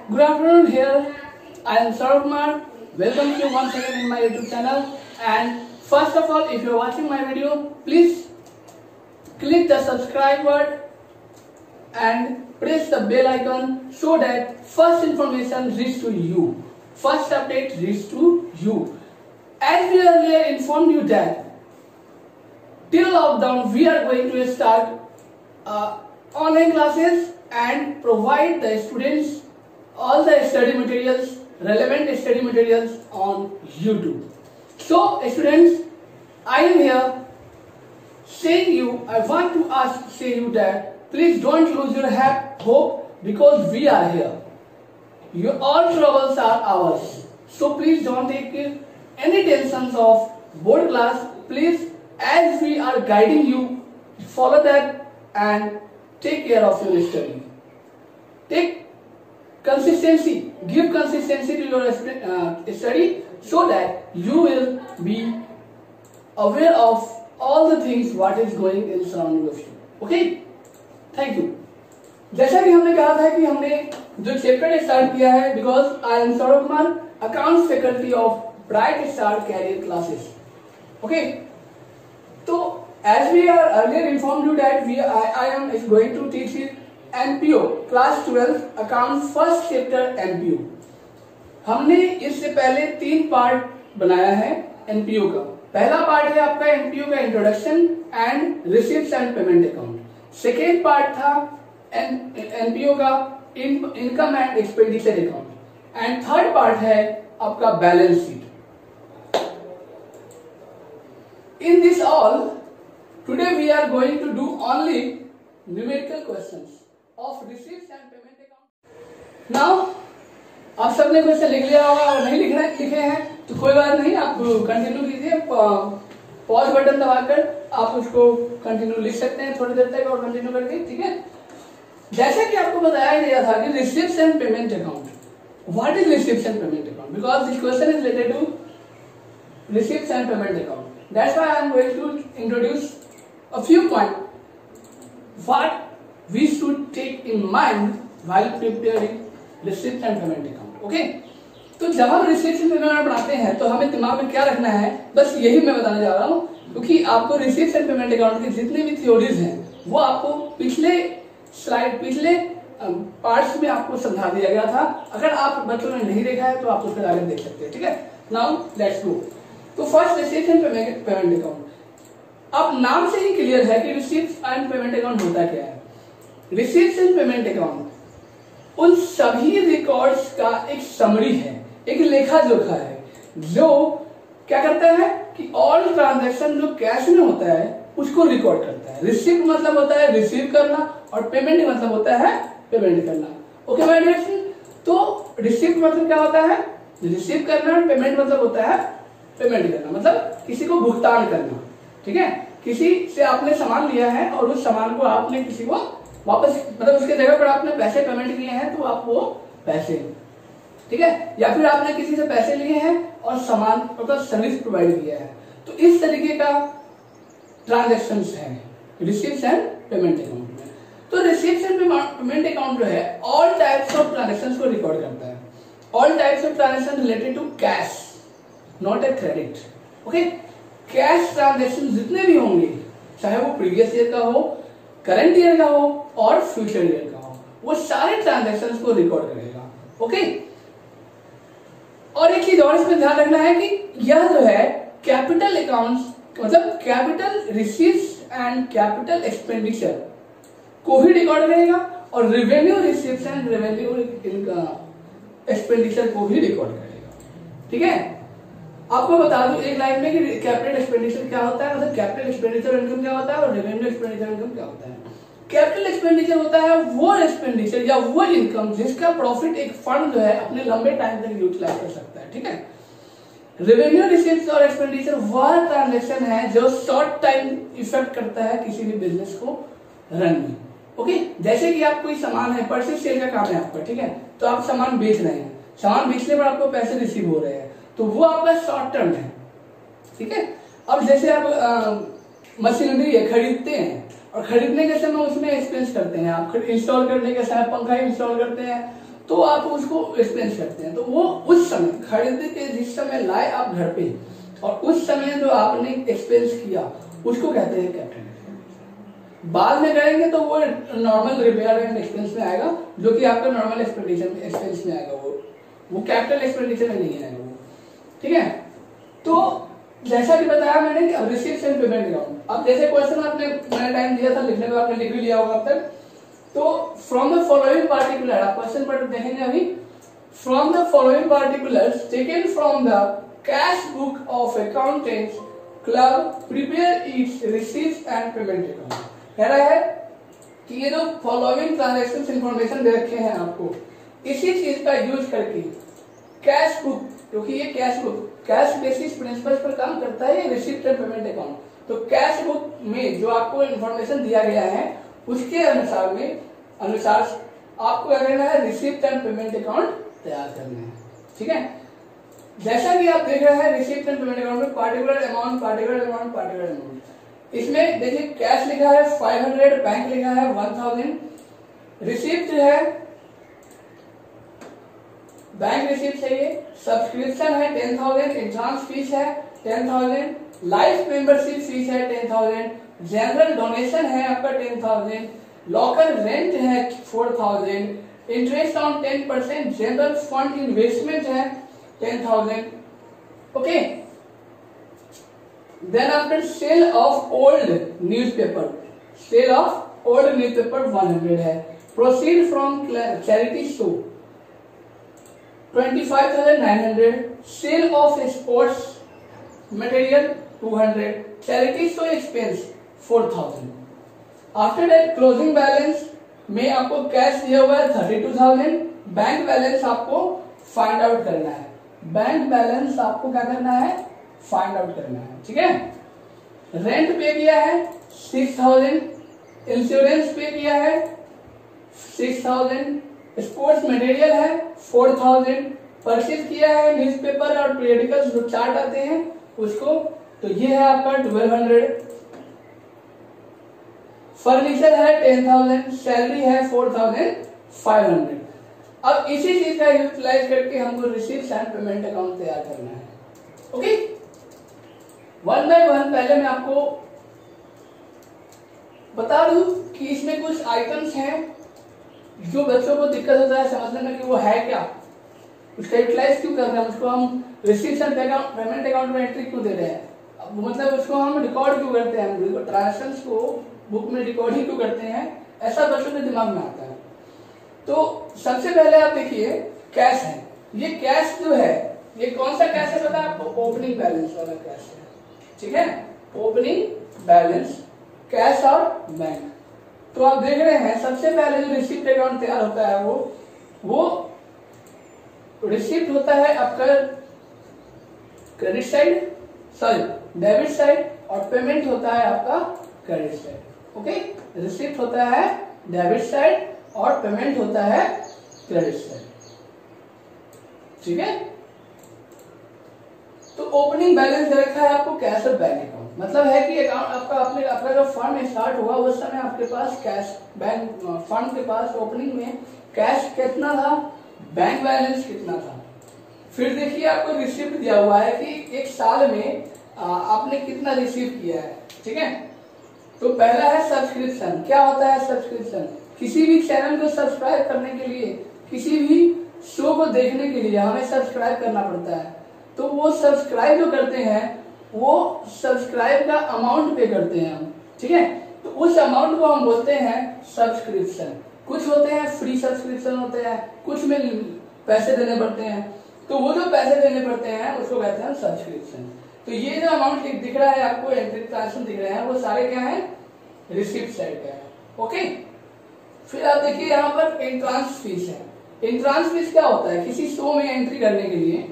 Good afternoon. Here I am Saurabh Kumar. Welcome you once again in my YouTube channel. And first of all, if you are watching my video, please click the subscribe button and press the bell icon so that first information reaches to you. First update reaches to you. As we earlier informed you that till lockdown we are going to start online classes and provide the students all the study materials, relevant study materials on YouTube. So students, I am here saying you, I want to say you that please don't lose your hope because we are here. Your all troubles are ours. So please don't take any tensions of board class. Please, as we are guiding you, follow that and take care of your study. Take consistency, give consistency to your study so that you will be aware of all the things what is going in surrounding of you. Okay? Thank you. जैसा कि हमने कहा था कि हमने जो chapter start किया है, because I am Saurabh Kumar, accounts faculty of Bright Star Career Classes. Okay, तो as we are earlier informed you that I am going to teach you NPO class 12 account first chapter NPO. हमने इससे पहले 3 part बनाया है NPO का. पहला part है आपका NPO का introduction and receipts and payment account. Second part था NPO का income and expenditure account. And third part है आपका balance sheet. In this all today we are going to do only numerical questions of receipts and payment account. Now आप सबने question लिख लिया होगा और नहीं लिखे हैं तो कोई बात नहीं, आप कंटिन्यू कीजिए. पॉज बटन दबाकर आप उसको कंटिन्यू लिख सकते हैं थोड़ी देर तक और कंटिन्यू करके. ठीक है, जैसा कि आपको बताया गया था कि receipts and payment account. What is receipts and payment account? Because this question is related to receipts and payment account. That's why I am going to introduce a few points what we should take in mind while preparing receipts and payment account. Okay? तो जब हम receipt and payment बनाते हैं तो हमें दिमाग में क्या रखना है, बस यही मैं बताने जा रहा हूँ. क्योंकि आपको रिसीप्ट एंड पेमेंट अकाउंट के जितने भी थ्योरीज हैं वो आपको पिछले पार्ट्स में आपको समझा दिया गया था. अगर आप बच्चों ने नहीं देखा है तो आप उसको आगे देख सकते हैं. ठीक है, नाउ लेट्स गो. तो first receipt and payment account. अब नाम से ही क्लियर है कि रिसीप्ट एंड पेमेंट अकाउंट होता क्या है. रिसीप्ट एंड पेमेंट अकाउंट उन सभी रिकॉर्ड्स का एक समरी है, एक लेखा जोखा है जो क्या करता है कि ऑल ट्रांजैक्शन जो कैश में होता है उसको रिकॉर्ड करता है. रिसीप्ट मतलब होता है रिसीव करना और पेमेंट मतलब होता है पेमेंट करना. ओके माय डियर स्टूडेंट, तो रिसीप्ट मतलब क्या होता है, रिसीव करना. पेमेंट मतलब होता है पेमेंट करना, मतलब किसी को भुगतान करना. ठीक है, किसी से आपने सामान लिया है और उस सामान को आपने किसी को वापस, मतलब उसके जगह पर आपने पैसे पेमेंट किए हैं तो आप वो पैसे. ठीक है, या फिर आपने किसी से पैसे लिए हैं और सामान मतलब सर्विस प्रोवाइड किया है. तो इस तरीके का ट्रांजेक्शंस है रिसीप्ट्स एंड पेमेंट अकाउंट में. तो रिसीप्ट्स एंड पेमेंट अकाउंट जो है ऑल टाइप्स ऑफ ट्रांजेक्शंस को रिकॉर्ड करता है. All types of transaction related to cash, not a credit. Okay, cash transaction जितने भी होंगे, चाहे वो प्रीवियस ईयर का हो, करंट ईयर का हो और फ्यूचर ईयर का हो, वो सारे ट्रांजैक्शंस को रिकॉर्ड करेगा. ओके, और एक चीज और इसमें ध्यान रखना है कि यह जो है कैपिटल अकाउंट्स मतलब capital receipts and capital expenditure को ही रिकॉर्ड करेगा और revenue receipts and revenue expenditure को ही रिकॉर्ड करेगा. ठीक है, आपको बता दूं एक लाइन में कि कैपिटल एक्सपेंडिचर क्या होता है, मतलब कैपिटल एक्सपेंडिचर इनकम क्या होता है और रेवेन्यू एक्सपेंडिचर इनकम क्या होता है. कैपिटल एक्सपेंडिचर होता है वो एक्सपेंडिचर या वो इनकम जिसका प्रॉफिट एक फंड जो है अपने लंबे टाइम तक यूटिलाइज कर सकता है. ठीक है, रेवेन्यू रिसीप्ट्स और एक्सपेंडिचर वह ट्रांजेक्शन है जो शॉर्ट टाइम इफेक्ट करता है किसी भी बिजनेस को रन में. ओके, जैसे कि आप कोई सामान है, परचेज सेल का काम है आपका. ठीक है, तो आप सामान बेच रहे हैं, सामान बेचने पर आपको पैसे रिसीव हो रहे हैं तो वो आपका शॉर्ट टर्म है. ठीक है, अब जैसे आप मशीनरी खरीदते हैं और खरीदने के समय उसमें एक्सपेंस करते हैं, आप इंस्टॉल करने के समय पंखा इंस्टॉल करते हैं तो आप उसको एक्सपेंस करते हैं। तो वो उस समय खरीद के जिस समय लाए आप घर पे और उस समय जो आपने एक्सपेंस किया उसको कहते हैं कैपिटल। बाद में करेंगे तो वो नॉर्मल रिपेयर एंड एक्सपेंस में आएगा, जो कि आपका नॉर्मल एक्सपेंस में आएगा, वो कैपिटल एक्सपेंडिचर में नहीं आएगा वो। ठीक है, तो जैसा कि बताया मैंने कि रिसीट्स एंड पेमेंट अकाउंट। अब जैसे क्वेश्चन मैंने टाइम दिया था लिखने में, आपने लिख भी लिया होगा अब तक। तो फ्रॉम द फॉलोइंग पार्टिकुलर, आप क्वेश्चन पर देखेंगे अभी, from the following particulars taken from the cash book of accountants club prepare it's receipts and payment account. कह रहा है कि ये जो फॉलोइंग ट्रांजैक्शंस इंफॉर्मेशन दे रखे हैं आपको, इसी चीज का यूज करके कैश बुक, क्योंकि ये cash book cash basis principle पर काम करता है, ये रिसीप्ट एंड पेमेंट अकाउंट। तो कैश बुक में जो आपको इंफॉर्मेशन दिया गया है उसके अनुसार आपको क्या करना है, रिसीप्ट एंड पेमेंट अकाउंट तैयार करना है। ठीक है, जैसा कि आप देख रहे हैं रिसीप्ट एंड पेमेंट अकाउंट में पार्टिकुलर अमाउंट, इसमें देखिए कैश लिखा है 500, बैंक लिखा है 1000, रिसीप्ट है बैंक रिसीप्ट है, ये सब्सक्रिप्शन है 10,000, एंट्रांस फीस है 10,000, लाइफ मेंबरशिप फीस है 10,000, जनरल डोनेशन है आपका 10,000, लॉकर रेंट है 4,000, interest on 10%, general fund investment है 10,000। Okay, then after sale of old newspaper 100 है, proceed from charity show 25,900, sale of sports material 200, charity show expense 4,000। After that closing balance में आपको cash दिया हुआ है 32,000, बैंक बैलेंस आपको find out करना है, बैंक बैलेंस आपको क्या करना है, फाइंड आउट करना है। ठीक है, रेंट पे किया है 6,000, इंश्योरेंस पे किया है 6,000, स्पोर्ट्स मटेरियल है 4,000, परचेज किया है न्यूज़पेपर और पीरियडिकल्स जो चार्ट आते हैं उसको, तो ये है आपका 1200, फर्नीचर है 10,000, सैलरी है 4,500। अब इसी चीज का यूटिलाइज करके हमको रिसीट्स एंड पेमेंट अकाउंट तैयार करना है। ओके, वन बाय वन पहले मैं आपको बता दूं कि इसमें कुछ आइटम्स हैं जो बच्चों को दिक्कत होता है समझने में कि वो है क्या, उसका यूटिलाइज क्यों कर रहे हैं, उसको हम रिसीट्स एंड पेमेंट अकाउंट में एंट्री क्यों दे रहे हैं, मतलब उसको हम रिकॉर्ड क्यों करते हैं, ट्रांजैक्शंस को बुक में रिकॉर्ड ही क्यों करते हैं, ऐसा बच्चों के दिमाग में आता है। तो सबसे पहले आप देखिए कैश है, ये कैश जो है ये कौन सा कैश है पता है आपको, ओपनिंग बैलेंस वाला कैश है। ठीक है, ओपनिंग बैलेंस कैश और बैंक। तो आप देख रहे हैं सबसे पहले जो रिसिप्ट अकाउंट तैयार होता है वो रिसिप्ट होता है आपका credit side, sorry debit side, और पेमेंट होता है आपका क्रेडिट साइड। ओके, रिसिप्ट होता है डेबिट साइड और पेमेंट होता है क्रेडिट साइड। ठीक है, तो ओपनिंग बैलेंस दे रखा है आपको कैश और बैंक अकाउंट, मतलब है कि अकाउंट आपका जो फंड स्टार्ट हुआ उस समय आपके पास कैश, बैंक फंड के पास ओपनिंग में कैश कितना था, बैंक बैलेंस कितना था। फिर देखिए आपको रिसिप्ट दिया हुआ है कि एक साल में आपने कितना रिसीव किया है। ठीक है, तो पहला है सब्सक्रिप्शन। क्या होता है सब्सक्रिप्शन, किसी भी चैनल को सब्सक्राइब करने के लिए, किसी भी शो को देखने के लिए हमें सब्सक्राइब करना पड़ता है। तो वो सब्सक्राइब जो करते हैं वो सब्सक्राइब का अमाउंट पे करते हैं हम। ठीक है, तो उस अमाउंट को हम बोलते हैं सब्सक्रिप्शन। कुछ होते हैं फ्री सब्सक्रिप्शन होते हैं, कुछ में पैसे देने पड़ते हैं, तो वो जो पैसे देने पड़ते हैं उसको कहते हैं सब्सक्रिप्शन। तो ये जो अमाउंट दिख रहा है आपको, एंट्री ट्रांजैक्शन दिख रहे हैं, वो सारे क्या है, रिसिप्ट साइड का है। ओके, फिर आप देखिए यहाँ पर एंट्रांस फीस है। एंट्रांस फीस क्या होता है, किसी शो में एंट्री करने के लिए,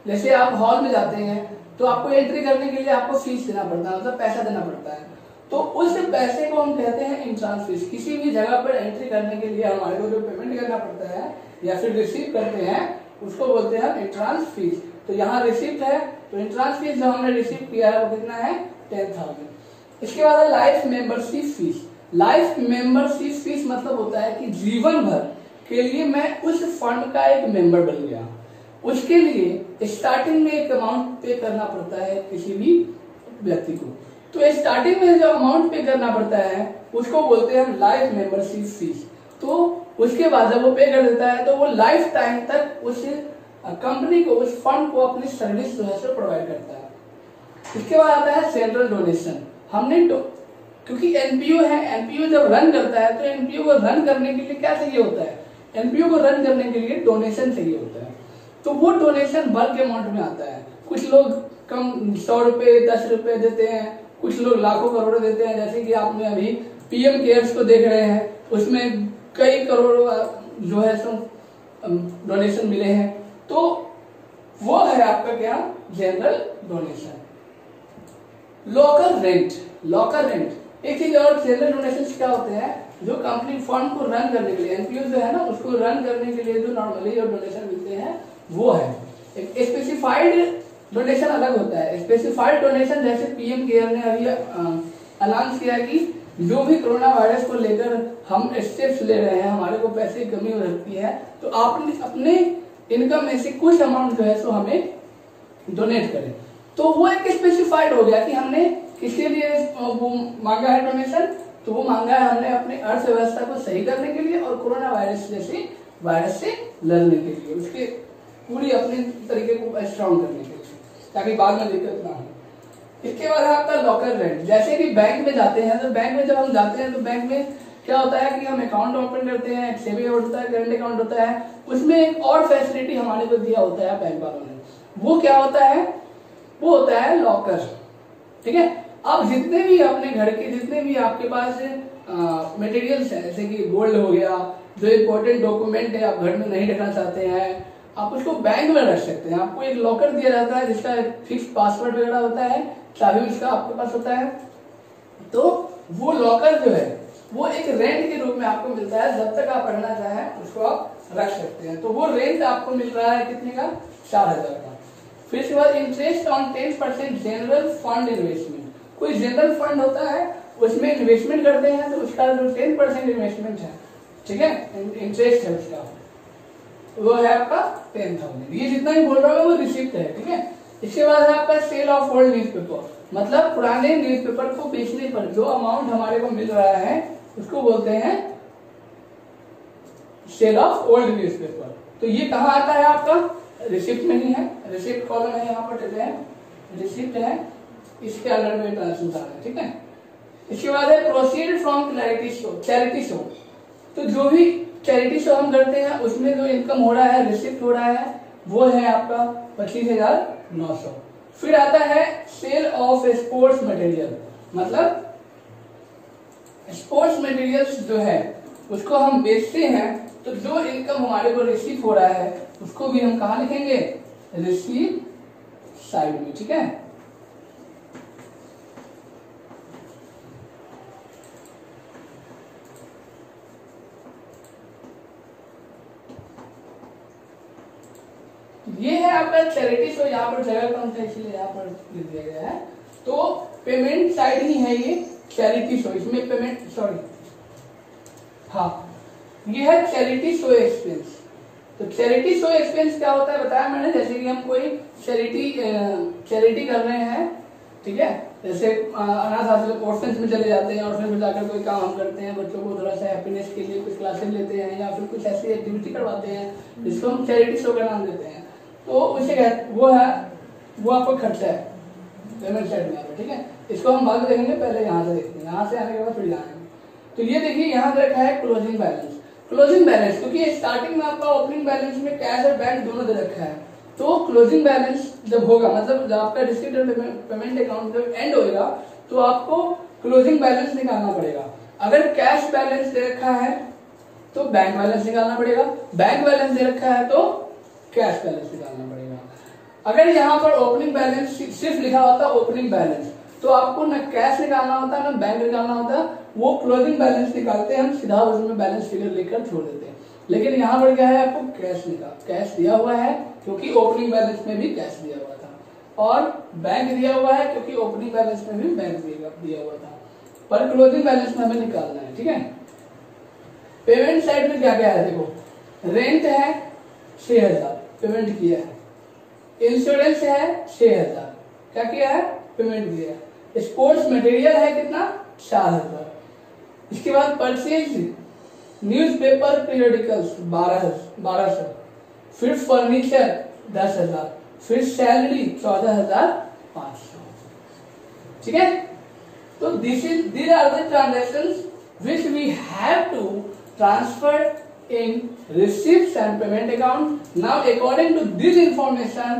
जैसे आप हॉल में जाते हैं तो आपको एंट्री करने के लिए आपको फीस देना पड़ता है, मतलब पैसा देना पड़ता है, तो उस पैसे को हम कहते हैं एंट्रांस फीस। किसी भी जगह पर एंट्री करने के लिए हमारे को जो पेमेंट करना पड़ता है या फिर रिसीव करते हैं उसको बोलते हैं एंट्रांस फीस। तो यहाँ रिसिप्ट है, तो एंट्रांस फीस जो हमने रिसीव किया है वो कितना है, 10,000। इसके बाद है life membership fees. Life membership fees मतलब होता है कि जीवन भर के लिए मैं उस फंड का एक मेंबर बन गया, उसके लिए स्टार्टिंग में एक अमाउंट पे करना पड़ता है किसी भी व्यक्ति को। तो स्टार्टिंग में जो अमाउंट पे करना पड़ता है उसको बोलते हैं लाइफ मेंबरशिप फीस। तो उसके बाद जब वो पे कर देता है तो वो लाइफ टाइम तक उस कंपनी को, उस फंड को अपनी सर्विस जो है प्रोवाइड करता है। इसके बाद आता है सेंट्रल डोनेशन। हमने क्योंकि एनपीओ है, एनपीओ जब रन करता है तो एनपीओ को रन करने के लिए क्या चाहिए होता है, एनपीओ को रन करने के लिए डोनेशन चाहिए होता है। तो वो डोनेशन बल्क अमाउंट में आता है। कुछ लोग कम 100 रुपए 10 रुपए देते हैं, कुछ लोग लाखों करोड़ों देते हैं। जैसे कि आपने अभी पीएम केयर्स को देख रहे हैं, उसमें कई करोड़ जो है सो डोनेशन मिले हैं। तो वो है आपका क्या, general donation. Locker rent, locker rent एक चीज और। जनरल डोनेशन क्या होते हैं, जो कंपनी फंड को रन करने के लिए, एनपीओ जो है ना उसको रन करने के लिए जो नॉर्मली जो डोनेशन मिलते हैं वो है। एक स्पेसिफाइड डोनेशन अलग होता है। स्पेसिफाइड डोनेशन जैसे पीएम केयर ने अभी अनाउंस किया कि जो भी कोरोना वायरस को लेकर हम स्टेप्स ले रहे हैं, हमारे को पैसे की कमी हो सकती है, तो आपने अपने इनकम में से कुछ अमाउंट जो है सो हमें डोनेट करें। तो वो एक स्पेसिफाइड हो गया कि हमने किसके लिए वो मांगा है डोनेशन, तो वो मांगा है हमने अपनी अर्थव्यवस्था को सही करने के लिए और कोरोना वायरस जैसे वायरस से लड़ने के लिए, उसके पूरी अपने तरीके को स्ट्रॉन्ग करने के लिए, ताकि बाद में दिक्कत ना हो। इसके बाद है आपका लॉकर रेंट। जैसे कि बैंक में जाते हैं, तो बैंक में जब हम जाते हैं तो बैंक में क्या होता है कि हम अकाउंट ओपन करते हैं, एक सेविंग अकाउंट होता है, करंट अकाउंट होता है, उसमें एक और फैसिलिटी हमारे को दिया होता है बैंक वालों ने। वो क्या होता है, वो होता है लॉकर। ठीक है, आप जितने भी अपने घर के जितने भी आपके पास मटेरियल्स है, जैसे कि गोल्ड हो गया, जो इम्पोर्टेंट डॉक्यूमेंट है आप घर में नहीं रखना चाहते हैं, आप उसको बैंक में रख सकते हैं। आपको एक लॉकर दिया जाता है जिसका फिक्स पासवर्ड वगैरह होता है, चाबी उसका आपके पास होता है। तो वो लॉकर जो है वो एक रेंट के रूप में आपको मिलता है, जब तक आप रखना चाहें उसको आप रख सकते हैं। तो वो रेंट आपको मिल रहा है कितने का, 4000 का। फिर इसके बाद interest on 10% general fund investment. कोई जनरल फंड होता है उसमें इन्वेस्टमेंट करते हैं, तो उसका जो 10% इन्वेस्टमेंट है, ठीक है, इंटरेस्ट है उसका, वो है आपका 10,000। ये जितना ही बोल रहा हूँ वो रिसिप्ट है। ठीक है, इसके बाद है आपका सेल ऑफ ओल्ड न्यूज़पेपर, मतलब पुराने न्यूज़पेपर को बेचने पर जो अमाउंट हमारे को मिल रहा है उसको बोलते हैं सेल ऑफ ओल्ड न्यूज़पेपर। तो ये कहाँ आता है आपका, रिसिप्ट में ही है, रिसिप्ट कॉलम है, यहाँ पर देते हैं रिसिप्ट है, इसके अंडर में ट्रांसफर है। ठीक है, इसके बाद है प्रोसीड फ्रॉम चैरिटी शो। तो जो भी चैरिटी शो हम करते हैं उसमें जो इनकम हो रहा है, रिसिप्ट हो रहा है, वो है आपका 25,900। फिर आता है सेल ऑफ स्पोर्ट्स मटेरियल, मतलब स्पोर्ट्स मटेरियल्स जो है उसको हम बेचते हैं, तो जो इनकम हमारे को रिसीव हो रहा है उसको भी हम कहाँ लिखेंगे, रिसीव साइड में। ठीक है, ये है आपका चैरिटी शो। यहाँ पर जगह कम था इसलिए यहाँ पर लिख दिया गया है। तो पेमेंट साइड ही है ये चैरिटी शो, इसमें पेमेंट ये है चैरिटी शो एक्सपेंस। तो चैरिटी शो एक्सपेंस क्या होता है बताया मैंने, जैसे कि हम कोई चैरिटी कर रहे हैं, ठीक है, जैसे अनाथ आश्रम ऑर्फेन्स में चले जाते हैं, ऑर्फेन्स में जाकर कोई काम हम करते हैं, बच्चों को थोड़ा सा हैप्पीनेस के लिए कुछ क्लासेस लेते हैं या फिर कुछ ऐसी एक्टिविटी करवाते हैं जिसको हम चैरिटी शो का नाम देते हैं। तो उसे वो है, वो आपका खर्चा है पेमेंट साइड में। ठीक है, इसको हम बाद में देखेंगे, पहले यहाँ से देखते हैं, यहाँ से आने के बाद फिर यहाँ। तो ये देखिए यहाँ पे रखा है क्लोजिंग बैलेंस। क्लोजिंग बैलेंस क्योंकि स्टार्टिंग में आपका ओपनिंग बैलेंस में कैश और बैंक दोनों दे रखा है, तो क्लोजिंग बैलेंस जब होगा, मतलब जब आपका रिसीव्ड पेमेंट अकाउंट जब एंड होगा तो आपको क्लोजिंग बैलेंस निकालना पड़ेगा। अगर कैश बैलेंस दे रखा है तो बैंक बैलेंस निकालना पड़ेगा, बैंक बैलेंस दे रखा है तो कैश बैलेंस निकालना पड़ेगा। अगर यहाँ पर ओपनिंग बैलेंस सिर्फ लिखा होता ओपनिंग बैलेंस, तो आपको न कैश निकालना होता न बैंक निकालना होता, वो क्लोजिंग बैलेंस निकालते हैं हम सीधा उसमें बैलेंस फिगर लिखकर छोड़ देते हैं। लेकिन यहाँ पर क्या है, आपको कैश दिया हुआ है क्योंकि ओपनिंग बैलेंस में भी कैश दिया हुआ था, और बैंक दिया हुआ है क्योंकि ओपनिंग बैलेंस में भी बैंक दिया हुआ था, पर क्लोजिंग बैलेंस में हमें निकालना है। ठीक है, पेमेंट साइड में क्या क्या है देखो, रेंट है 6,000 पेमेंट किया है, इंश्योरेंस है 6,000 क्या किया है, पेमेंट किया है, स्पोर्ट्स मटेरियल है कितना 4,000, इसके बाद परचेज न्यूज़पेपर पीरियडिकल्स 1200, फिर फर्नीचर 10,000, फिर सैलरी 14,500। ठीक है, तो these are the transactions which we have to transfer in receipts and payment account. Now according to this information,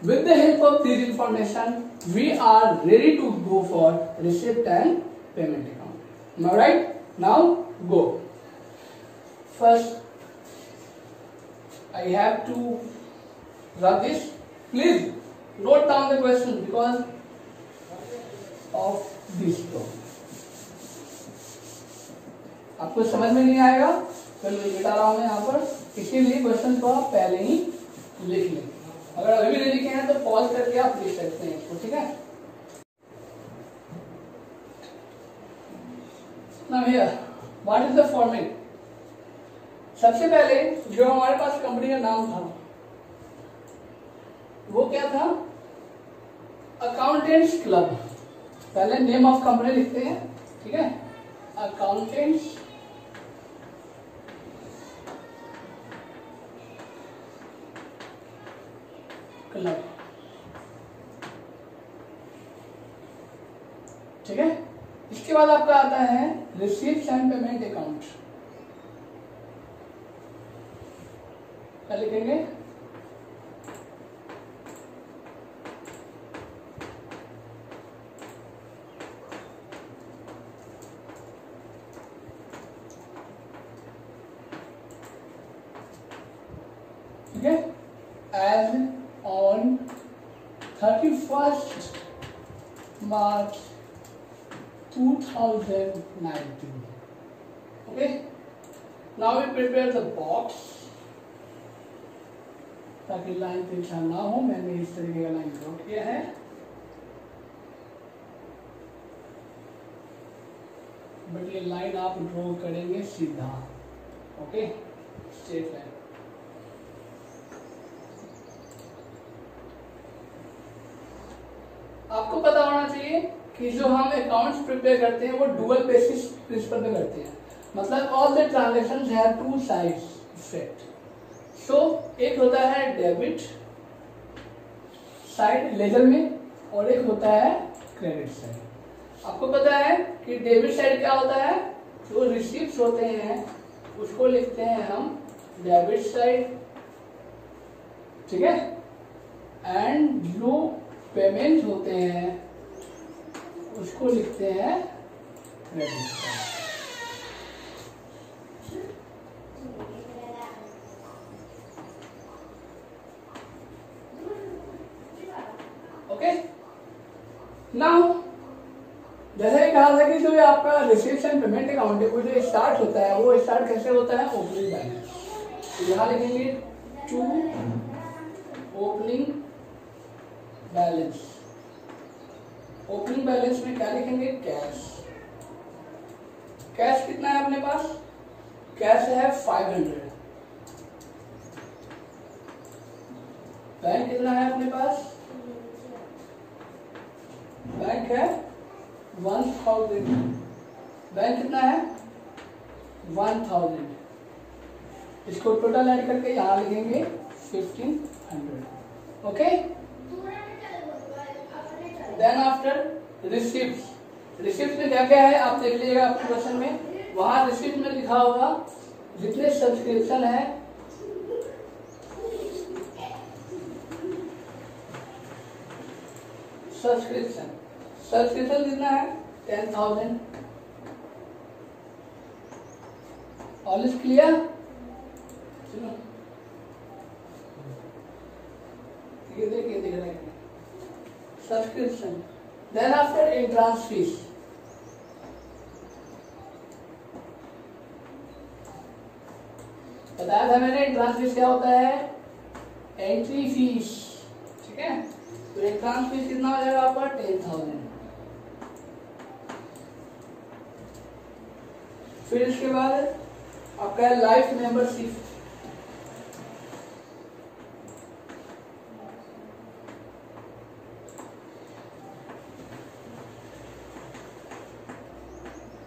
with the help of this information, we are ready to go for receipt and payment account. Am I right? Now go. First, I have to rub this. Please note down the question because of this problem. आपको समझ में नहीं आएगा तो मिटा रहा हूं मैं यहाँ पर, इसीलिए क्वेश्चन को आप पहले ही लिख लें। अगर अभी नहीं लिखे हैं तो पॉज करके आप लिख सकते हैं इसको। ठीक है, ना भैया व्हाट इज द फॉर्मेट। सबसे पहले जो हमारे पास कंपनी का नाम था वो क्या था, अकाउंटेंट्स क्लब। पहले नेम ऑफ कंपनी लिखते हैं, ठीक है, अकाउंटेंट्स क्लब। ठीक है, इसके बाद आपका आता है रिसीप्ट्स एंड पेमेंट अकाउंट। क्या लिखेंगे, ठीक है, as on 31st March 2019। Okay, now we prepare the box ताकि लाइन तिरछा ना हो। मैंने इस तरीके का लाइन ड्रॉ किया है, बट ये लाइन आप ड्रॉ करेंगे सीधा। Okay, straight line. आपको पता होना चाहिए कि जो हम अकाउंट्स प्रिपेयर करते हैं वो डुअल बेसिस प्रिंसिपल पे करते हैं, मतलब all the transactions have two sides effect. So एक होता है डेबिट साइड लेजर में और एक होता है क्रेडिट साइड। आपको पता है कि डेबिट साइड क्या होता है, जो रिसीप्ट्स होते हैं उसको लिखते हैं हम डेबिट साइड, ठीक है, एंड जो पेमेंट होते हैं उसको लिखते हैं क्रेडिट साइड। ओके, नाउ जैसे कहा था कि जो आपका रिसीप्ट एंड पेमेंट अकाउंट है वो जो स्टार्ट होता है वो स्टार्ट कैसे होता है, ओपनिंग बैलेंस। तो यहां लिखेंगे to opening balance. Opening balance में क्या लिखेंगे, कैश। कैश कितना है अपने पास, कैश है 500। बैंक कितना है अपने पास, बैंक है 1000। बैंक कितना है 1000। इसको टोटल ऐड करके यहां लिखेंगे 1500। Okay, then after receipt. Receipt में क्या क्या है आप देख लीजिएगा आपके क्वेश्चन में, वहां रिसिप्ट में लिखा होगा जितने सब्सक्रिप्शन है सब्सक्रिप्शन कितना है 10,000। All is clear. चलो ये देखिए, देख रहे हैं subscription. Then after entrance fees. बताया था मैंने एंट्रेंस फीस क्या होता है, एंट्री फीस। ठीक है, तो एंट्रेंस फीस कितना हो जाएगा आपका 10,000। फिर इसके बाद आपका life membership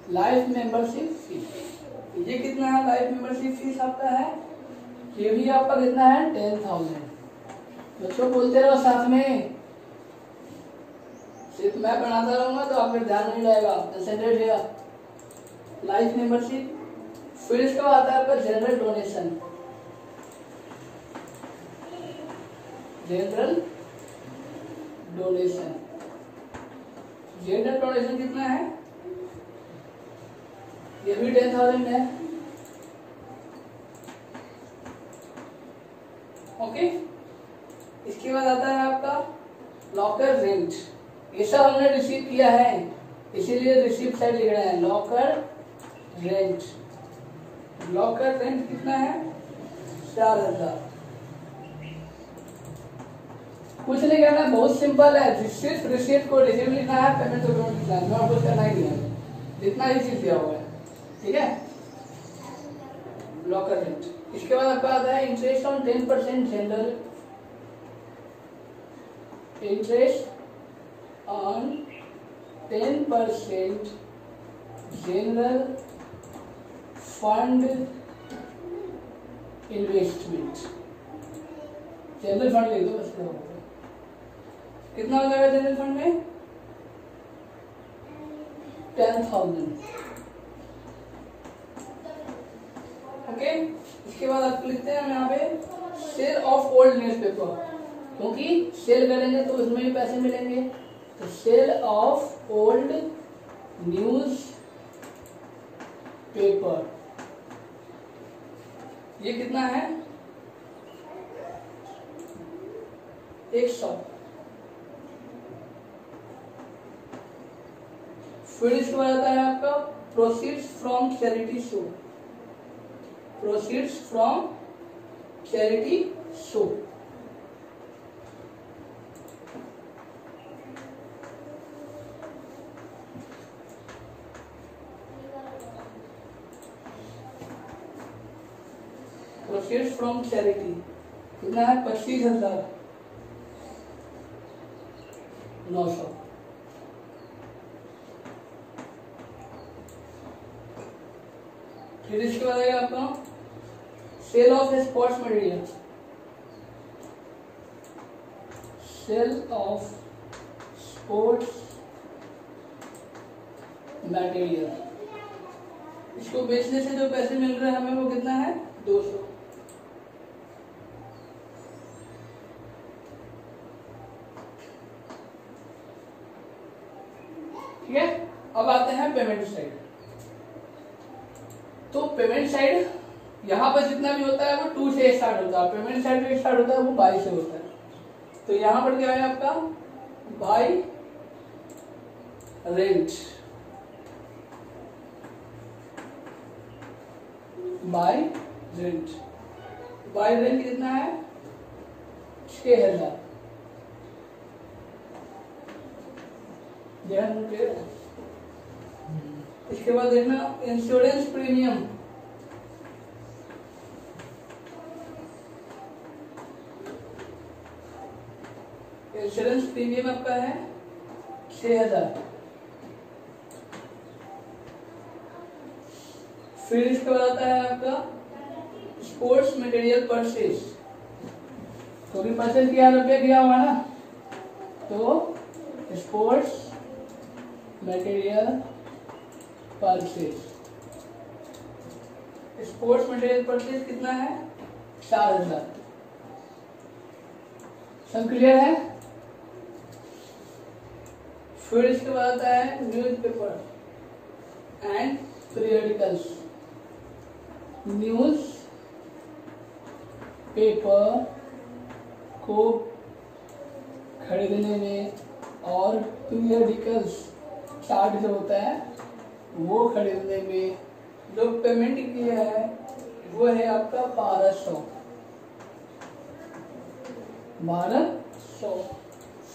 life membership fees. ये कितना है लाइफ मेंबरशिप फीस आपका है, ये भी आपका कितना है 10,000। बच्चों बोलते रहो साथ में, सिर्फ मैं पढ़ाता रहूंगा तो आपका ध्यान नहीं रहेगा। सेंटेड है लाइफ मेंबरशिप। फिर इसका आता है आपका general donation. General donation, general donation कितना है, ये भी 10,000 है। ओके, इसके बाद आता है आपका लॉकर रेंट। ये सब हमने रिसीव किया है, इसीलिए रिसीव साइड लिख रहे हैं लॉकर रेंट। लॉकर रेंट कितना है 4,000। कुछ नहीं करना, बहुत सिंपल है, सिर्फ रिसीट को रिसीव लिखना है, पेमेंट को पेमेंट लिखना है, और कुछ करना ही नहीं है, जितना ही चीज दिया हुआ है। ठीक है, लॉकर रेंट। इसके बाद आपका आता है interest on 10% general, interest on 10% general fund investment. General fund ले दो बस, कितना हो जाएगा जनरल फंड में 10,000। ओके, इसके बाद आप लिखते हैं हम यहाँ पे सेल ऑफ ओल्ड न्यूज़पेपर, क्योंकि सेल करेंगे तो उसमें भी पैसे मिलेंगे। तो sale of old newspaper, ये कितना है 100। फिर इसके बाद आता है आपका proceeds from charity show. Proceeds from charity show, proceeds from charity कितना है 25,900। फिर इसके बाद आएगा आपका sale of sports material. Sale of sports material, इसको बेचने से जो पैसे मिल रहे हैं हमें वो कितना है 200। ठीक है, अब आते हैं पेमेंट साइड। तो पेमेंट साइड यहाँ पर जितना भी होता है वो 2 से स्टार्ट होता है, पेमेंट साइड जो स्टार्ट होता है वो 22 से होता है। तो यहाँ पर क्या है आपका bye rent, bye rent, bye rent कितना है 6,000। इसके बाद देखना इंश्योरेंस प्रीमियम, इंश्योरेंस प्रीमियम आपका है 6,000। फिर इसके बाद आता है आपका स्पोर्ट्स मटेरियल परचेज, क्योंकि परचेज किया रुपया किया हुआ ना, तो sports material purchase, sports material purchase कितना है 4,000। सब क्लियर है। फिर इसके बाद आता है newspaper and periodicals. News paper को खरीदने में और पीरियडिकल्स चार्ट जो होता है वो खरीदने में जो पेमेंट किया है वो है आपका 1200।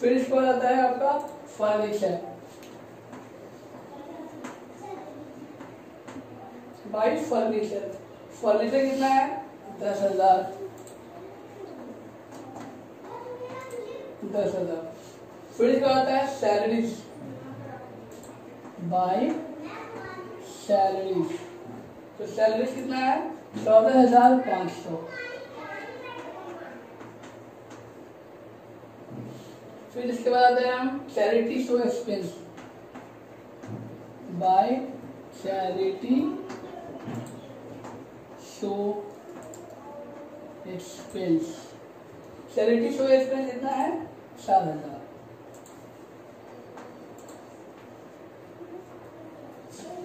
फिर इसके बाद आता है आपका फर्नीचर, बाय फर्नीचर। फर्नीचर कितना है 10,000। 10,000। फिर इसके बाद आता है सैलरीज, बाय सैलरी। तो सैलरी कितना है 14,500। फिर इसके बाद आते हैं हम charity show expense by charity show expense. Charity show expense कितना है 7,000।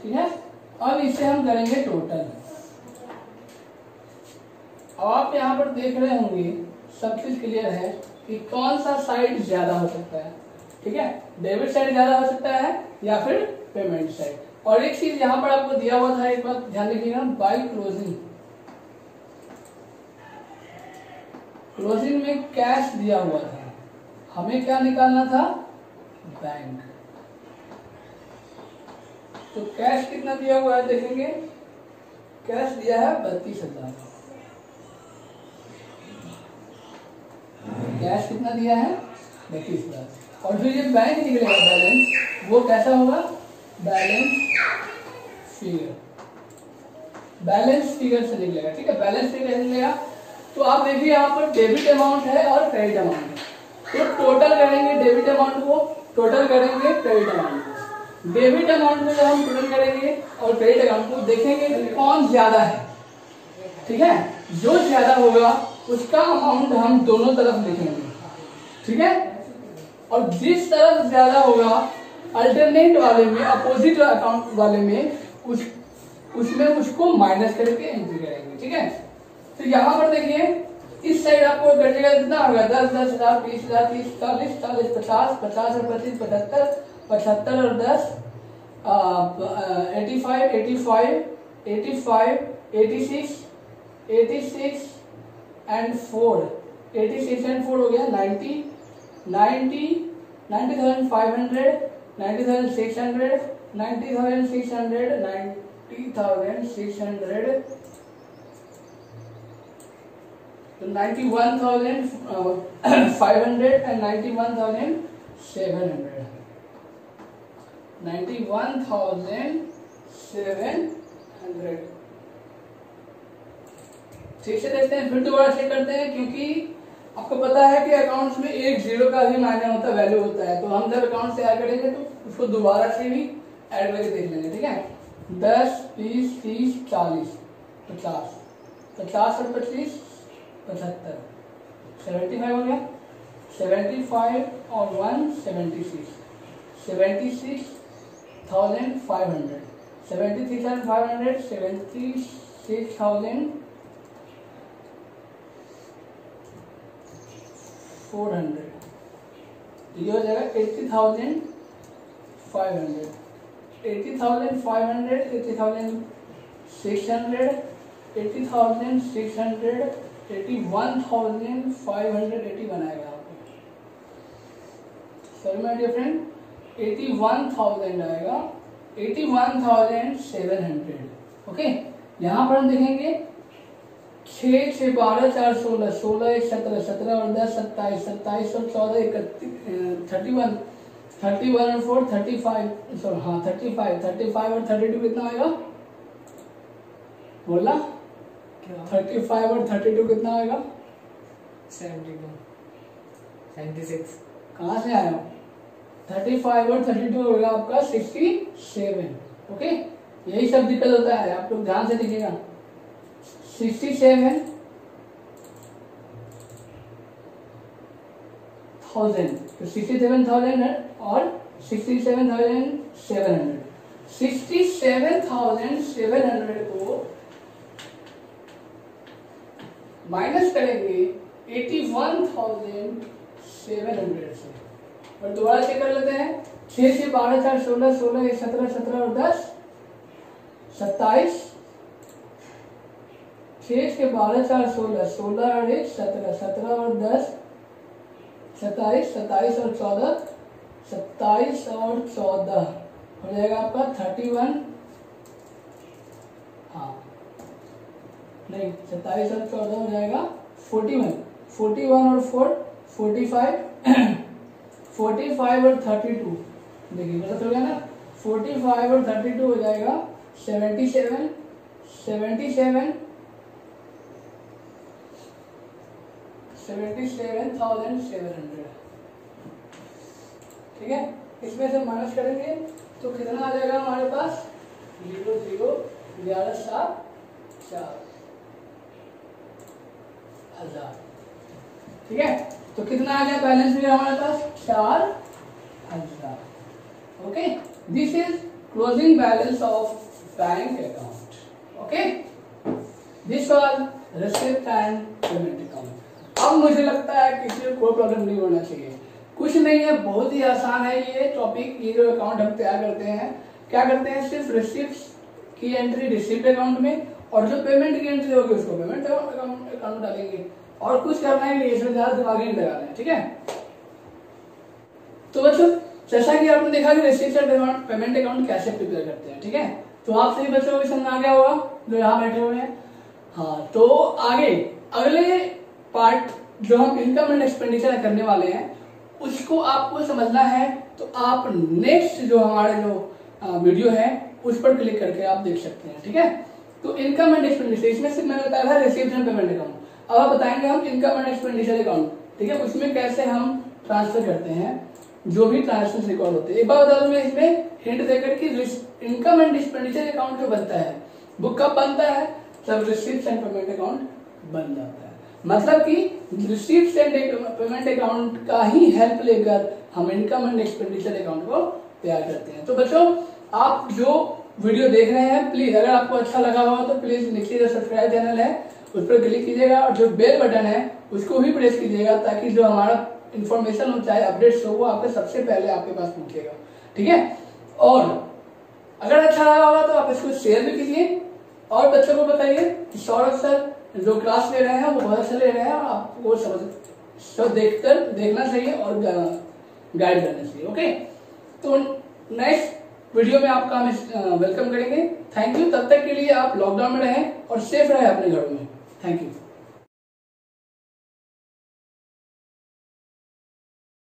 ठीक है, अब इसे हम करेंगे टोटल। अब आप यहाँ पर देख रहे होंगे सब चीज क्लियर है कि कौन सा साइड ज्यादा हो सकता है। ठीक है, डेबिट साइड ज्यादा हो सकता है या फिर पेमेंट साइड। और एक चीज यहाँ पर आपको दिया हुआ था, एक बात ध्यान रखिएगा, बाय क्लोजिंग। क्लोजिंग में कैश दिया हुआ था, हमें क्या निकालना था बैंक। तो कैश कितना दिया हुआ है देखेंगे, कैश दिया है 32,000। कैश कितना दिया है 32,000। और फिर ये बैंक निकलेगा बैलेंस, वो कैसा होगा बैलेंस फिगर। बैलेंस फिगर से निकलेगा। ठीक है, बैलेंस फिगर से निकलेगा। तो आप देखिए यहाँ पर डेबिट अमाउंट है और क्रेडिट अमाउंट है। तो टोटल करेंगे डेबिट अमाउंट को, टोटल करेंगे क्रेडिट अमाउंट को। डेबिट अमाउंट में जब हम टोटल करेंगे और क्रेडिट अमाउंट को देखेंगे कि कौन ज्यादा है। ठीक है, जो ज्यादा होगा उसका अमाउंट हम दोनों तरफ लिखेंगे। ठीक है, और जिस तरफ ज्यादा होगा अल्टरनेट वाले में, अपोजिट अकाउंट वाले में, उसमें उसको माइनस करके एंट्री करेंगे। ठीक है, तो यहाँ पर देखिए इस साइड आपको कटेगा कितना होगा 10, 10,000, 20,000, 30, 40, 40, 50, 50 और 25, 75, 75 और 10 85, 85, 85, 86, 86 एंड 4, 86 एंड 4 हो गया 90, 90, 90,500, 90,600, 90,600, 90,600, तो 91,500 and 91,700, 91,700। ठीक से देखते हैं, फिर दोबारा चेक करते हैं, क्योंकि आपको पता है कि अकाउंट्स में एक जीरो का भी मायने होता है, वैल्यू होता है। तो हम जब अकाउंट से ऐड करेंगे तो उसको दोबारा से भी ऐड करके देख लेंगे। ठीक है, 10, 20, 30, 40, 50, 50 और 25, 75, 75 हो गया, 75 और 1, 76, 76,500, 76,500, 76,400, ये हो जाएगा 80,500, 80,500, 80,600, 80,600, 81,580 बनाएगा आपको। सॉरी माय डियर फ्रेंड, 81,000 आएगा, 81,700। ओके, यहाँ पर हम देखेंगे 6, 6, 12, 4, 16, 16, 1, 17, 17 और 10, 27, 27 और 14, 31, 31 और 4, 35, सॉरी हाँ 35, 35 और 32 कितना आएगा बोला 35 और 32 कितना आएगा 72, 76। कहाँ से आया 35 और 32 होगा आपका 67। ओके, यही सब दिक्कत होता है, आप लोग ध्यान से देखिएगा। 67,000 तो 67,000 है और 67,700, 67,700 को माइनस करेंगे 81,700 से। और दोबारा चेक कर लेते हैं, 6 से 12, 4, 16, 16, 1, 17, 17 और 10, 27, 6 से 12, 4, 16, 16 और 1, 17, 17 और 10, 27, 27 और 14, 27 और 14 हो जाएगा आपका 31, हाँ नहीं 27 और 14 हो जाएगा 41, 41 और 4, 45, 45 और 32, देखिए गलत हो गया ना, 45 और 32 हो जाएगा 77,700। ठीक है, इसमें से माइनस करेंगे तो कितना आ जाएगा हमारे पास 11,7,4,000। ठीक है, तो कितना आ गया बैलेंस में हमारे पास 4,000। Okay, this is closing balance of bank account. Okay, this was receipt and payment account. अब मुझे लगता है किसी को कोई प्रॉब्लम नहीं होना चाहिए। कुछ नहीं है, बहुत ही आसान है ये टॉपिक। ये जो अकाउंट हम तैयार करते हैं, क्या करते हैं, सिर्फ रिसिप्ट की एंट्री रिसिप्ट अकाउंट में और जो पेमेंट की एंट्री होगी उसको पेमेंट अकाउंट डालेंगे, और कुछ करना ही नहीं, इसमें ज्यादा दिमाग नहीं लगाना है। ठीक है, तो बच्चों जैसा कि आपने देखा कि रिसिप्ट एंड पेमेंट अकाउंट कैसे प्रिपेयर करते हैं। ठीक है, तो आप सभी बच्चों को समझ आ गया होगा जो यहाँ बैठे हुए हैं। हाँ, तो आगे अगले पार्ट जो हम इनकम एंड एक्सपेंडिचर करने वाले हैं उसको आपको समझना है, तो आप नेक्स्ट जो हमारे जो वीडियो है उस पर क्लिक करके आप देख सकते हैं। ठीक है, तो इनकम एंड एक्सपेंडिचर, इसमें सिर्फ मैंने बताया था रिसीव्ड एंड पेमेंट अकाउंट। अब आप बताएंगे हम इनकम एंड एक्सपेंडिचर अकाउंट। ठीक है, उसमें कैसे हम ट्रांसफर करते हैं जो भी ट्रांजेक्शन रिकॉर्ड होते हैं। एक बार बता दूं मैं इसमें हिंट देकर कि इनकम एंड एक्सपेंडिचर अकाउंट जो बनता है वो कब बनता है, जब रिसीव्ड एंड पेमेंट अकाउंट बन जाता है। मतलब कि रिसीव्ड एंड पेमेंट अकाउंट का ही हेल्प लेकर हम इनकम एंड एक्सपेंडिचर अकाउंट को तैयार करते हैं। तो बच्चों आप जो वीडियो देख रहे हैं, प्लीज अगर आपको अच्छा लगा हो तो प्लीज नीचे जो सब्सक्राइब चैनल है उस पर क्लिक कीजिएगा और जो बेल बटन है उसको भी प्रेस कीजिएगा, ताकि जो हमारा इन्फॉर्मेशन हो चाहे अपडेट्स हो वो आपके सबसे पहले आपके पास पहुंचेगा। ठीक है, और अगर अच्छा लगा होगा तो आप इसको शेयर भी कीजिए और बच्चों को बताइए कि सौरभ सर जो क्लास ले रहे हैं वो बहुत अच्छा ले रहे हैं और आपको सब देखना चाहिए और गाइड करना चाहिए। ओके, तो नेक्स्ट वीडियो में आपका हम वेलकम करेंगे। थैंक यू, तब तक के लिए आप लॉकडाउन में रहें और सेफ रहें अपने घरों में। Thank you.